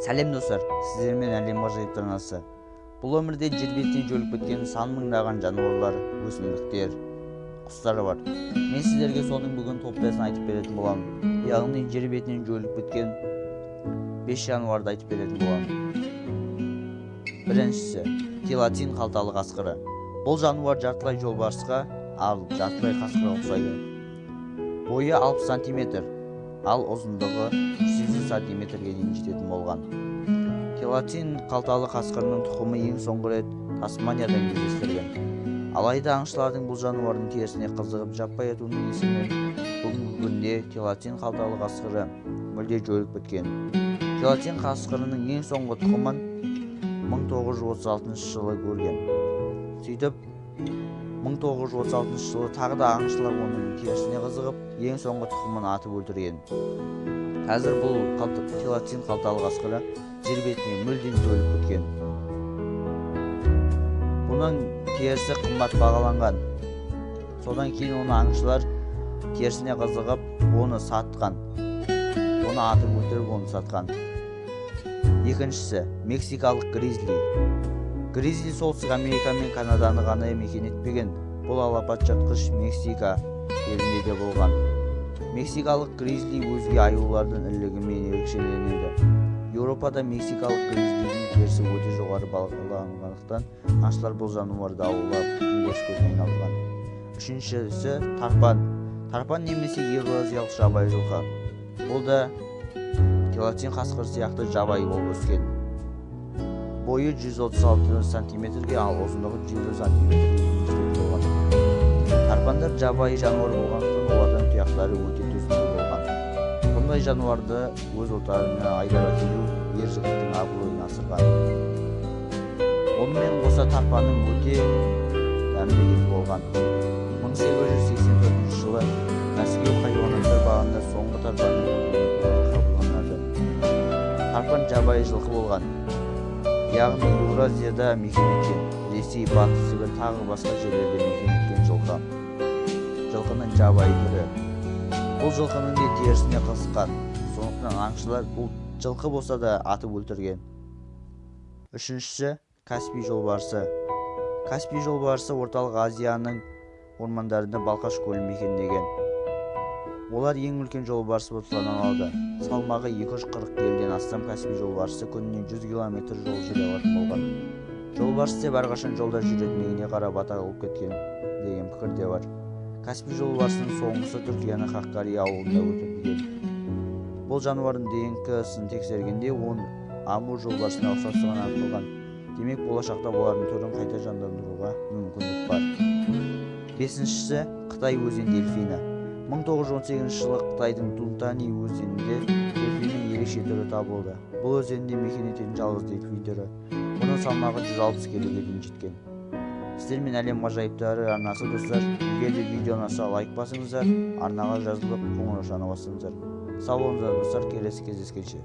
Сәлем достар, сіздермен әлем ғажайыптар анасы. Бұл өмірде жер бетіне жойылып кеткен сан мыңдаған жануарлар, өсімдіктер, құстар бар. Мен сіздерге соның бүгін топтасын айтып беретін боламын. Яғни жер бетінен жойылып кеткен 5 жануарды айтып беретін боламын. Біріншісі, келатин қалталы қасқыры. Бұл жануар жартылай жолбарысқа, ал жартылай қасқырға ұқсайды. Бойы 60 см, ал ұзындығы 180 см-ге дейін жететін болған. Келатин қалталы қасқырының тұқымы ең соңғы рет Тасманиядан кездестірілген. Алайда аңшылардың бұл жануардың терісіне қызығып жаппай атуының несімен бүгінгі күнде келатин қалталы қасқыры мүлде жойылып кеткен. Келатин қасқырының ең соңғы тұқымын 1936 жылы көрген. Сөйтіп 1936 жылы тағы да аңшылар оның терісіне қызығып ең соңғы тұқымын атып өлтірген. Қазір бұл келатин қалталы қасқыры жер бетіне мүлдем жойылып кеткен. Бұның терісі қымбат бағаланған. Содан кейін оны аңшылар терісіне қызығып оны сатқан. Оны атып өлтіріп оны сатқан. Екіншісі, мексикалық гризли. Гризли солтүстік Америка мен Канаданы ғана мекен етпеген. Бұл алапат жыртқыш Мексика елінде де болған. Мексикалық гризли өзге аюлардың ірілігімен ерекшеленеді. Еуропада мексикалық гризлидің терісі өте жоғары бағаланғандықтан аңшылар бұл жануарды аулап күнкөріс көзіне айналдырған. Үшіншісі, тарпан. Тарпан немесе еуразиялық жабайы жылқы. Бұл да келатин қасқыр сияқты жабайы болып өскен. Бойы 136 см-ге, ал ұзындығы 100 см-ге болған. Тарпандар жабайы жануар болғандықтан олардың тұяқтары өте төзімді болған. Бұндай жануарды өз отарына айдап әкелу ер жігіттің абыройын асырған. Онымен қоса тарпанның өте дәмді еті болған. 1884 жылы Мәскеу хайуанаттар бағында соңғы тарпанның қабылданады. Тарпан жабайы жылқы болған. Яғни Еуразияда мекен еткен, Ресей, Батыс Сібір тағы басқа жерлерде мекен еткен жылқы. Жылқының жабайы түрі. Бұл жылқының де терісіне қысқан. Сондықтан аңшылар бұл жылқы болса да атып өлтірген. Үшіншісі, Каспий жолбарысы. Каспий жолбарысы орталық Азияның ормандарында Балқаш көлін мекендеген. Олар ең үлкен жолбарыс болып саналады. Салмағы 240 келіден астам Каспий жолбарысы күніне 100 км жол жүре алатын болған. Жолбарыс деп әрқашан жолда жүретіндігіне қарап аты алып кеткен деген пікір де бар. Каспий жолбарысының соңғысы Түркияның Хаққари ауылында өлтірілген. Бұл жануардың ДНК-сын тексергенде оның Амур жолбарысына ұқсастығын анықталған. Демек, болашақта олардың түрін қайта жандандыруға мүмкіндік бар. Бесіншісі, Қытай өзен дельфині. 1918 жылы Қытайдың Дунтани өзенінде дельфиннің ерекше түрі табылды. Бұл өзенде мекен ететін жалғыз дельфин түрі. Оның салмағы 160 келіге дейін жеткен. Сіздермен әлем ғажайыптары арнасы достар. Егер де видео ұнаса лайк басыңыздар, арнаға жазылып қоңыраушаны басыңыздар. Сау болыңыздар достар, келесі кездескенше.